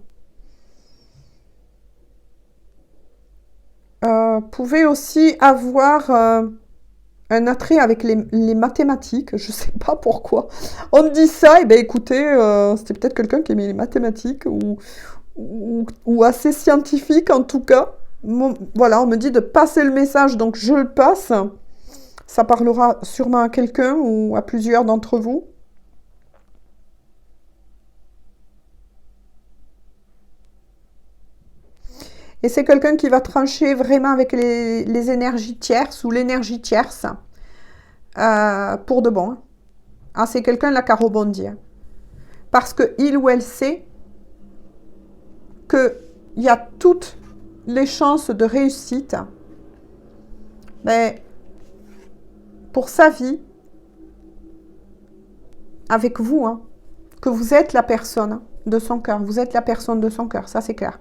pouvait aussi avoir un attrait avec les mathématiques. Je ne sais pas pourquoi. On me dit ça, et bien écoutez, c'était peut-être quelqu'un qui aimait les mathématiques ou assez scientifique en tout cas. Voilà, on me dit de passer le message, donc je le passe. Ça parlera sûrement à quelqu'un ou à plusieurs d'entre vous. Et c'est quelqu'un qui va trancher vraiment avec les énergies tierces ou l'énergie tierce pour de bon. Ah, c'est quelqu'un là qui a rebondi. Parce qu'il ou elle sait qu'il y a toutes les chances de réussite pour sa vie avec vous, hein, que vous êtes la personne de son cœur. Vous êtes la personne de son cœur, ça c'est clair.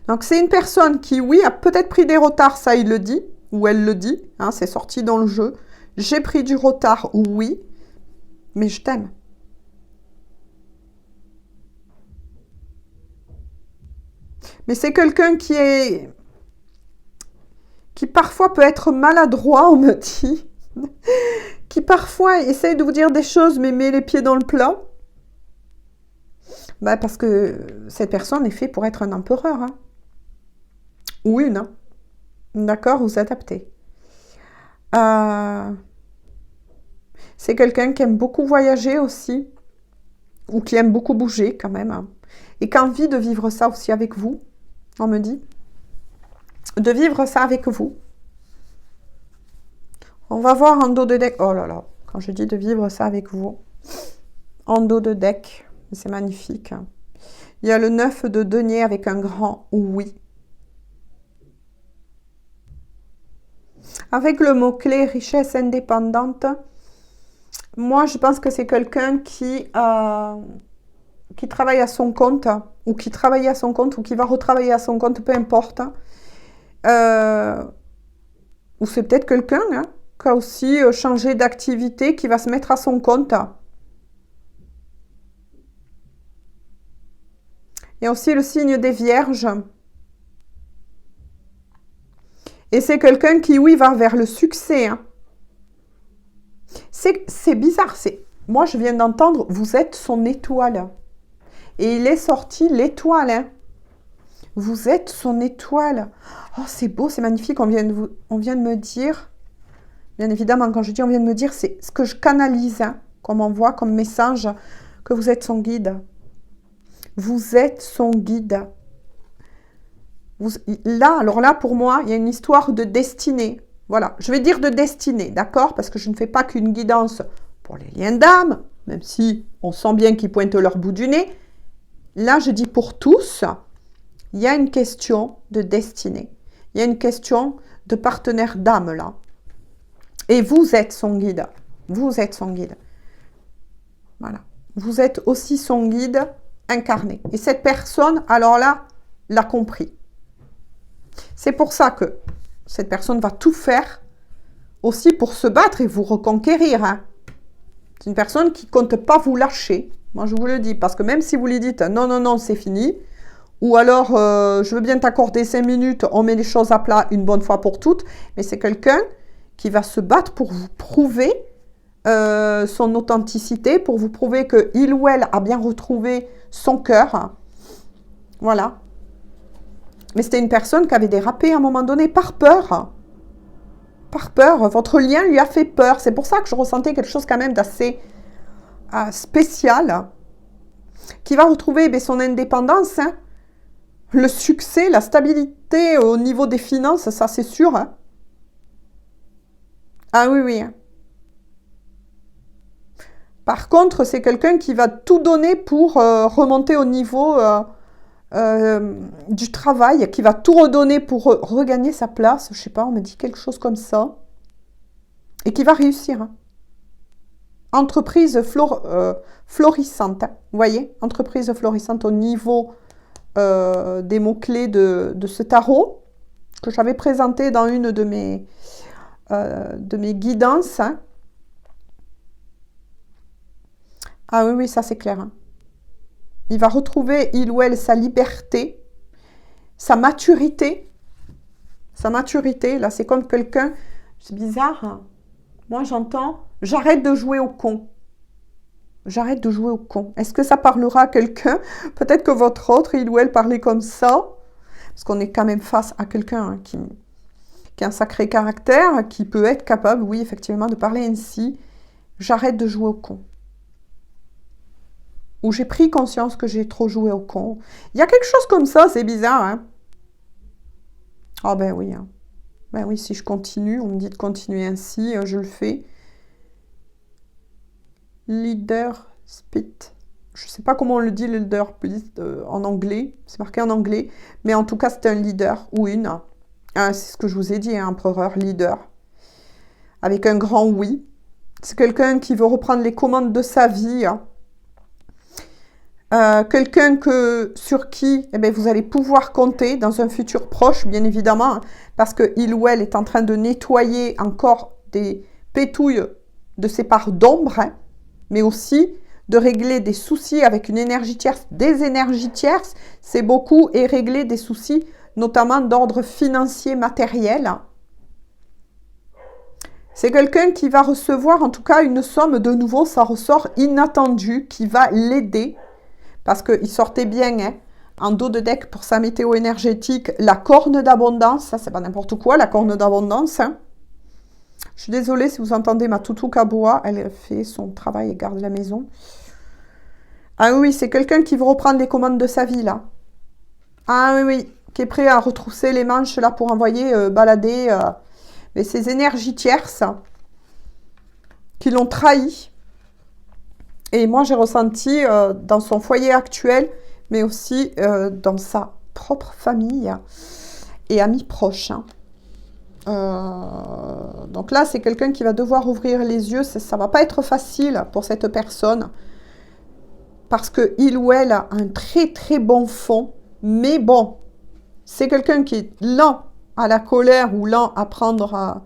Donc c'est une personne qui, oui, a peut-être pris des retards, ça il le dit, ou elle le dit, hein, c'est sorti dans le jeu. J'ai pris du retard, oui, mais je t'aime. Mais c'est quelqu'un qui parfois peut être maladroit, on me dit, qui parfois essaye de vous dire des choses, mais met les pieds dans le plat. Parce que cette personne est faite pour être un empereur, hein. Ou une, hein. D'accord, vous adaptez. C'est quelqu'un qui aime beaucoup voyager aussi, ou qui aime beaucoup bouger quand même, hein. Et qui a envie de vivre ça aussi avec vous, on me dit. De vivre ça avec vous. On va voir en dos de deck. Oh là là, quand je dis de vivre ça avec vous. En dos de deck, c'est magnifique. Il y a le 9 de denier avec un grand oui. Avec le mot-clé richesse indépendante, moi je pense que c'est quelqu'un qui travaille à son compte, ou qui travaille à son compte, ou qui va retravailler à son compte, peu importe. Ou c'est peut-être quelqu'un qui a aussi changé d'activité, qui va se mettre à son compte. Il y a aussi le signe des vierges. Et c'est quelqu'un qui, oui, va vers le succès. Hein. C'est bizarre. Moi, je viens d'entendre, vous êtes son étoile. Et il est sorti l'étoile. Hein. Vous êtes son étoile. Oh, c'est beau, c'est magnifique. On vient de me dire, bien évidemment, quand je dis on vient de me dire, c'est ce que je canalise, hein, comme on voit, comme message, que vous êtes son guide. Vous êtes son guide. Alors là, pour moi, il y a une histoire de destinée. Voilà, je vais dire de destinée, d'accord? Parce que je ne fais pas qu'une guidance pour les liens d'âme, même si on sent bien qu'ils pointent leur bout du nez. Là, je dis pour tous, il y a une question de destinée. Il y a une question de partenaire d'âme, là. Et vous êtes son guide. Vous êtes son guide. Voilà. Vous êtes aussi son guide incarné. Et cette personne, alors là, l'a compris. C'est pour ça que cette personne va tout faire aussi pour se battre et vous reconquérir. Hein. C'est une personne qui ne compte pas vous lâcher. Moi, je vous le dis, parce que même si vous lui dites « non, non, non, c'est fini », ou alors je veux bien t'accorder 5 minutes, on met les choses à plat une bonne fois pour toutes », mais c'est quelqu'un qui va se battre pour vous prouver son authenticité, pour vous prouver que il ou elle a bien retrouvé son cœur. Voilà. Mais c'était une personne qui avait dérapé à un moment donné par peur. Par peur. Votre lien lui a fait peur. C'est pour ça que je ressentais quelque chose quand même d'assez spécial. Qui va retrouver son indépendance, hein. Le succès, la stabilité au niveau des finances, ça c'est sûr. Hein. Ah oui, oui. Par contre, c'est quelqu'un qui va tout donner pour remonter au niveau du travail, qui va tout redonner pour regagner sa place. Je sais pas, on me dit quelque chose comme ça. Et qui va réussir. Hein. Entreprise florissante. Hein. Vous voyez, entreprise florissante au niveau des mots-clés de ce tarot que j'avais présenté dans une de mes guidances. Hein. Ah oui, oui, ça c'est clair. Hein. Il va retrouver, il ou elle, sa liberté, sa maturité. Sa maturité, là, c'est comme quelqu'un... C'est bizarre. Hein. Moi, j'entends, j'arrête de jouer au con. J'arrête de jouer au con. Est-ce que ça parlera à quelqu'un? Peut-être que votre autre, il ou elle, parlait comme ça. Parce qu'on est quand même face à quelqu'un hein, qui a un sacré caractère, qui peut être capable, oui, effectivement, de parler ainsi. J'arrête de jouer au con. Ou j'ai pris conscience que j'ai trop joué au con. Il y a quelque chose comme ça, c'est bizarre. Hein. Ah ben oui. Hein. Ben oui, si je continue, on me dit de continuer ainsi, je le fais. Leader spit. Je ne sais pas comment on le dit, le leader spit en anglais. C'est marqué en anglais. Mais en tout cas, c'est un leader ou une. C'est ce que je vous ai dit, hein, empereur, leader. Avec un grand oui. C'est quelqu'un qui veut reprendre les commandes de sa vie. Hein. Quelqu'un sur qui eh bien, vous allez pouvoir compter dans un futur proche, bien évidemment, hein, parce que il ou elle est en train de nettoyer encore des pétouilles de ses parts d'ombre, hein, mais aussi de régler des soucis avec une énergie tierce, des énergies tierces, c'est beaucoup, et régler des soucis, notamment d'ordre financier, matériel. C'est quelqu'un qui va recevoir en tout cas une somme de nouveau, ça ressort inattendu, qui va l'aider. Parce qu'il sortait bien, hein, en dos de deck pour sa météo énergétique, la corne d'abondance. Ça, c'est pas n'importe quoi, la corne d'abondance. Hein. Je suis désolée si vous entendez ma toutou Kaboa. Elle fait son travail et garde la maison. Ah oui, c'est quelqu'un qui veut reprendre les commandes de sa vie, là. Ah oui, oui, qui est prêt à retrousser les manches, là, pour envoyer balader mais ces énergies tierces qui l'ont trahi. Et moi, j'ai ressenti dans son foyer actuel, mais aussi dans sa propre famille et amis proches. Hein. Donc là, c'est quelqu'un qui va devoir ouvrir les yeux. Ça ne va pas être facile pour cette personne. Parce qu'il ou elle a un très très bon fond. Mais bon, c'est quelqu'un qui est lent à la colère ou lent à prendre,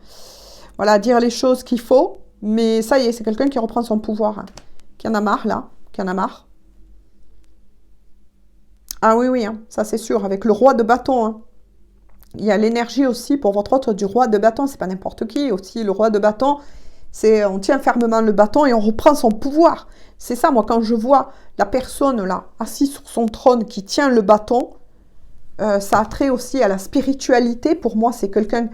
voilà, à dire les choses qu'il faut. Mais ça y est, c'est quelqu'un qui reprend son pouvoir. Hein. Qui en a marre, là. Qui en a marre. Ah oui, oui, hein, ça c'est sûr. Avec le roi de bâton. Hein. Il y a l'énergie aussi pour votre autre du roi de bâton. C'est pas n'importe qui. Aussi, le roi de bâton, c'est on tient fermement le bâton et on reprend son pouvoir. C'est ça, moi, quand je vois la personne, là, assise sur son trône qui tient le bâton, ça a trait aussi à la spiritualité. Pour moi, c'est quelqu'un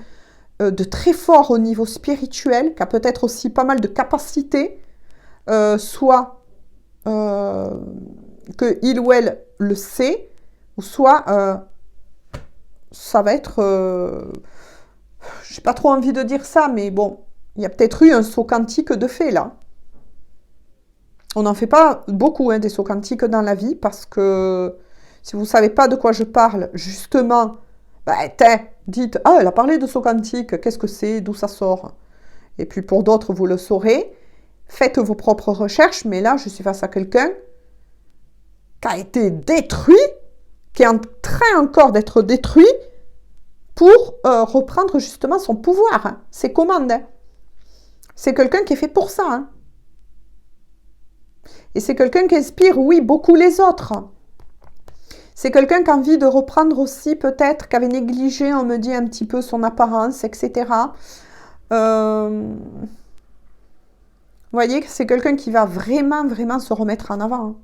de très fort au niveau spirituel, qui a peut-être aussi pas mal de capacités. Soit que il ou elle le sait, ou soit ça va être... j'ai pas trop envie de dire ça, mais bon, il y a peut-être eu un saut quantique de fait, là. On n'en fait pas beaucoup, hein, des sauts quantiques dans la vie, parce que si vous ne savez pas de quoi je parle, justement, bah, dites, ah, elle a parlé de saut quantique, qu'est-ce que c'est, d'où ça sort? Et puis pour d'autres, vous le saurez. Faites vos propres recherches, mais là, je suis face à quelqu'un qui a été détruit, qui est en train encore d'être détruit pour reprendre justement son pouvoir, hein, ses commandes. Hein. C'est quelqu'un qui est fait pour ça. Hein. Et c'est quelqu'un qui inspire, oui, beaucoup les autres. C'est quelqu'un qui a envie de reprendre aussi, peut-être, qui avait négligé, on me dit, un petit peu son apparence, etc. voyez que c'est quelqu'un qui va vraiment, vraiment se remettre en avant. Hein.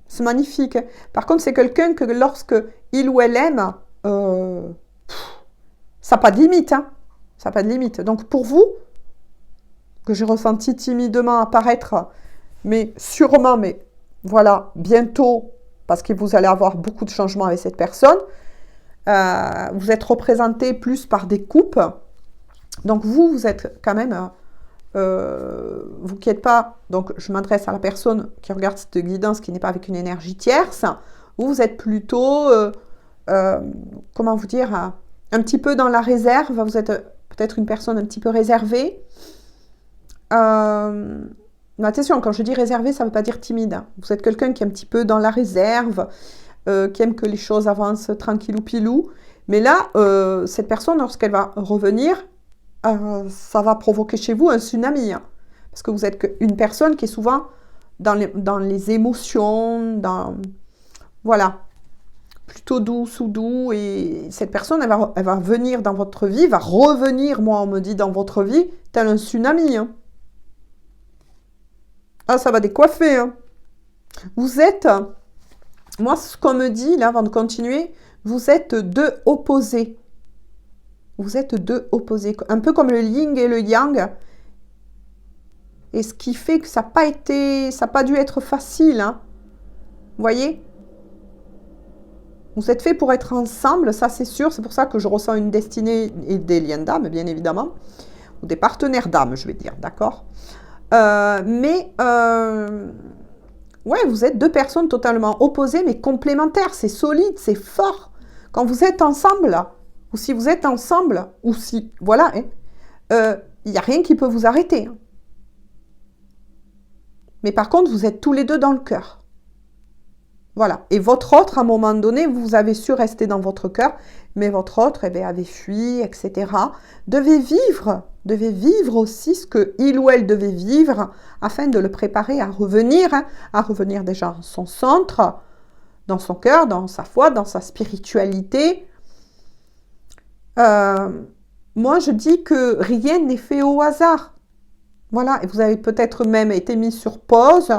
C'est magnifique. Hein. Par contre, c'est quelqu'un que lorsque il ou elle aime, ça n'a pas de limite. Hein. Ça n'a pas de limite. Donc pour vous, que j'ai ressenti timidement apparaître, mais sûrement, mais voilà, bientôt, parce que vous allez avoir beaucoup de changements avec cette personne, vous êtes représenté plus par des coupes. Donc vous êtes quand même, vous qui n'êtes pas, donc je m'adresse à la personne qui regarde cette guidance qui n'est pas avec une énergie tierce, vous êtes plutôt, comment vous dire, un petit peu dans la réserve, vous êtes peut-être une personne un petit peu réservée. Mais attention, quand je dis réservé, ça ne veut pas dire timide. Vous êtes quelqu'un qui est un petit peu dans la réserve, qui aime que les choses avancent tranquillou pilou. Mais là, cette personne, lorsqu'elle va revenir, ça va provoquer chez vous un tsunami. Hein. Parce que vous êtes une personne qui est souvent dans les émotions, voilà, plutôt douce ou doux. Et cette personne, elle va venir dans votre vie, va revenir, moi on me dit, dans votre vie, tel un tsunami. Hein. Ah, ça va décoiffer. Hein. Vous êtes, moi, ce qu'on me dit, là, avant de continuer, vous êtes deux opposés. Vous êtes deux opposés. Un peu comme le yin et le yang. Et ce qui fait que ça n'a pas dû être facile. Hein. Vous voyez? Vous êtes fait pour être ensemble, ça c'est sûr. C'est pour ça que je ressens une destinée et des liens d'âme, bien évidemment. Ou des partenaires d'âme, je vais dire, d'accord? Ouais, vous êtes deux personnes totalement opposées, mais complémentaires. C'est solide, c'est fort. Quand vous êtes ensemble, ou si vous êtes ensemble, ou si, voilà, il n'y a rien qui peut vous arrêter. Hein. Mais par contre, vous êtes tous les deux dans le cœur. Voilà. Et votre autre, à un moment donné, vous avez su rester dans votre cœur, mais votre autre, eh bien, avait fui, etc. Devait vivre aussi ce que il ou elle devait vivre afin de le préparer à revenir déjà en son centre, dans son cœur, dans sa foi, dans sa spiritualité. Moi, je dis que rien n'est fait au hasard. Voilà, et vous avez peut-être même été mis sur pause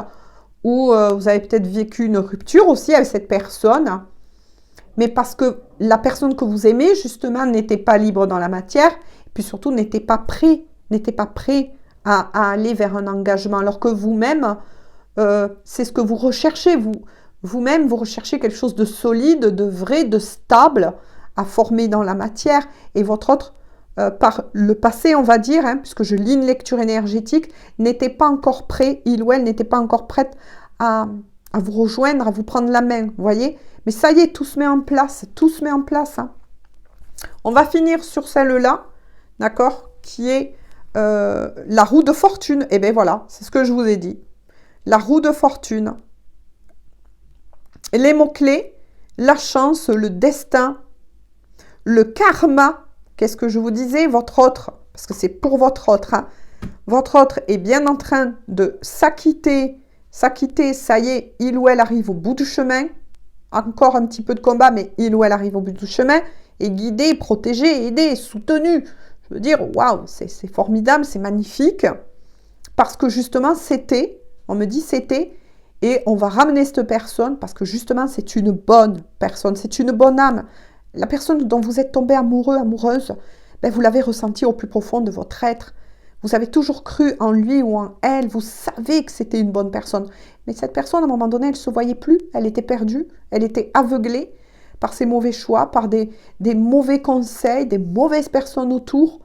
ou vous avez peut-être vécu une rupture aussi avec cette personne, mais parce que la personne que vous aimez, justement, n'était pas libre dans la matière, et puis surtout n'était pas prêt à aller vers un engagement, alors que vous-même, c'est ce que vous recherchez, vous-même, vous recherchez quelque chose de solide, de vrai, de stable, à former dans la matière, et votre autre, par le passé, on va dire, hein, puisque je lis une lecture énergétique, n'était pas encore prêt, il ou elle n'était pas encore prête à vous rejoindre, à vous prendre la main, vous voyez? Mais ça y est, tout se met en place, Hein. On va finir sur celle-là, d'accord? Qui est la roue de fortune. Et bien voilà, c'est ce que je vous ai dit. La roue de fortune. Et les mots-clés, la chance, le destin, le karma. Qu'est-ce que je vous disais? Votre autre, parce que c'est pour votre autre. Hein. Votre autre est bien en train de s'acquitter, ça y est, il ou elle arrive au bout du chemin. Encore un petit peu de combat, mais il ou elle arrive au bout du chemin. Et guidé, protégé, aidé, soutenu. Je veux dire, waouh, c'est formidable, c'est magnifique. Parce que justement, on me dit c'était, et on va ramener cette personne, parce que justement, c'est une bonne personne, c'est une bonne âme. La personne dont vous êtes tombé amoureux, amoureuse, ben vous l'avez ressenti au plus profond de votre être. Vous avez toujours cru en lui ou en elle, vous savez que c'était une bonne personne. Mais cette personne, à un moment donné, elle ne se voyait plus, elle était perdue, elle était aveuglée par ses mauvais choix, par des mauvais conseils, des mauvaises personnes autour,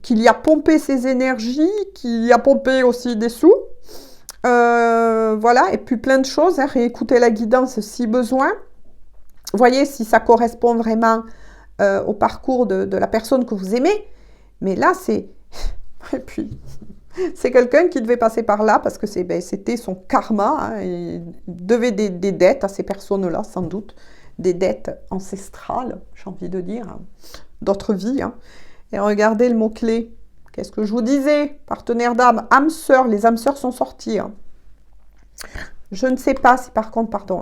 qui lui a pompé ses énergies, qui lui a pompé aussi des sous. Voilà, et puis plein de choses, hein, réécouter la guidance si besoin. Voyez si ça correspond vraiment au parcours de la personne que vous aimez. Mais là, c'est... Et puis, c'est quelqu'un qui devait passer par là parce que c'était son karma. Hein, et il devait des dettes à ces personnes-là, sans doute. Des dettes ancestrales, j'ai envie de dire. Hein, d'autres vies. Hein. Et regardez le mot-clé. Qu'est-ce que je vous disais? Partenaire d'âme, âme sœur. Les âmes sœurs sont sorties. Hein. Je ne sais pas si par contre, pardon,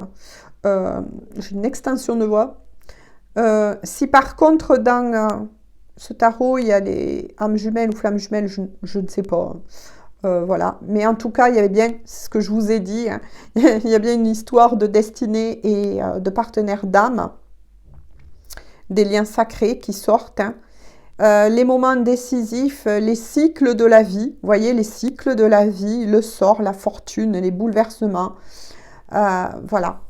j'ai une extension de voix. Si par contre, ce tarot, il y a les âmes jumelles ou flammes jumelles, je ne sais pas. Voilà. Mais en tout cas, il y avait bien ce que je vous ai dit. Hein. Il y a bien une histoire de destinée et de partenaire d'âme. Des liens sacrés qui sortent. Hein. Les moments décisifs, les cycles de la vie. Vous voyez, les cycles de la vie, le sort, la fortune, les bouleversements. Voilà.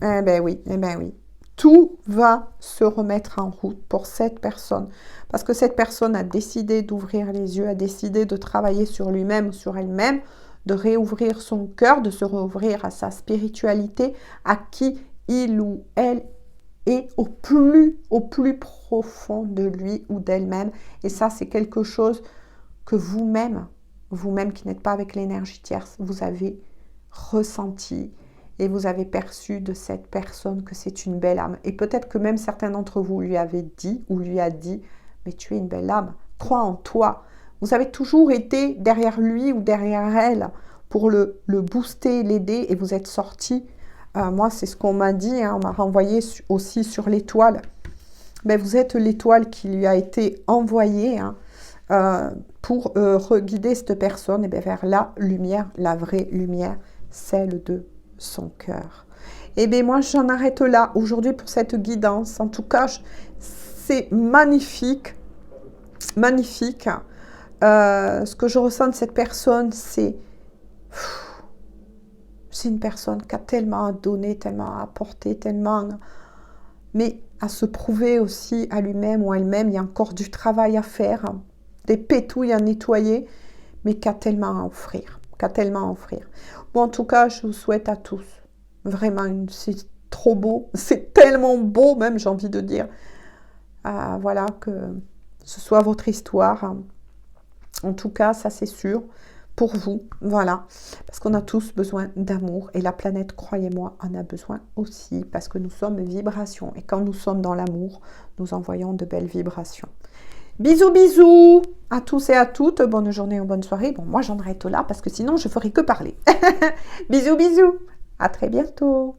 Eh ben oui, eh ben oui. Tout va se remettre en route pour cette personne. Parce que cette personne a décidé d'ouvrir les yeux, a décidé de travailler sur lui-même, sur elle-même, de réouvrir son cœur, de se rouvrir à sa spiritualité, à qui il ou elle est au plus profond de lui ou d'elle-même. Et ça, c'est quelque chose que vous-même qui n'êtes pas avec l'énergie tierce, vous avez ressenti et vous avez perçu de cette personne que c'est une belle âme. Et peut-être que même certains d'entre vous lui avez dit ou lui a dit, mais tu es une belle âme, crois en toi. Vous avez toujours été derrière lui ou derrière elle pour le booster, l'aider et vous êtes sorti. Moi, c'est ce qu'on m'a dit, hein, on m'a renvoyé aussi sur l'étoile. Mais vous êtes l'étoile qui lui a été envoyée hein, pour guider cette personne et bien, vers la lumière, la vraie lumière, celle de son cœur. Et bien moi j'en arrête là aujourd'hui pour cette guidance. En tout cas, c'est magnifique, magnifique. Ce que je ressens de cette personne, c'est une personne qui a tellement donné, tellement apporté, tellement... Mais à se prouver aussi à lui-même ou à elle-même, il y a encore du travail à faire, des pétouilles à nettoyer, mais qui a tellement à offrir, Bon, en tout cas, je vous souhaite à tous, vraiment, c'est trop beau, c'est tellement beau même, j'ai envie de dire, voilà, que ce soit votre histoire, en tout cas, ça c'est sûr, pour vous, voilà, parce qu'on a tous besoin d'amour, et la planète, croyez-moi, en a besoin aussi, parce que nous sommes vibrations, et quand nous sommes dans l'amour, nous envoyons de belles vibrations. Bisous, bisous à tous et à toutes. Bonne journée ou bonne soirée. Bon, moi, j'en arrête là parce que sinon, je ferai que parler. Bisous, bisous. À très bientôt.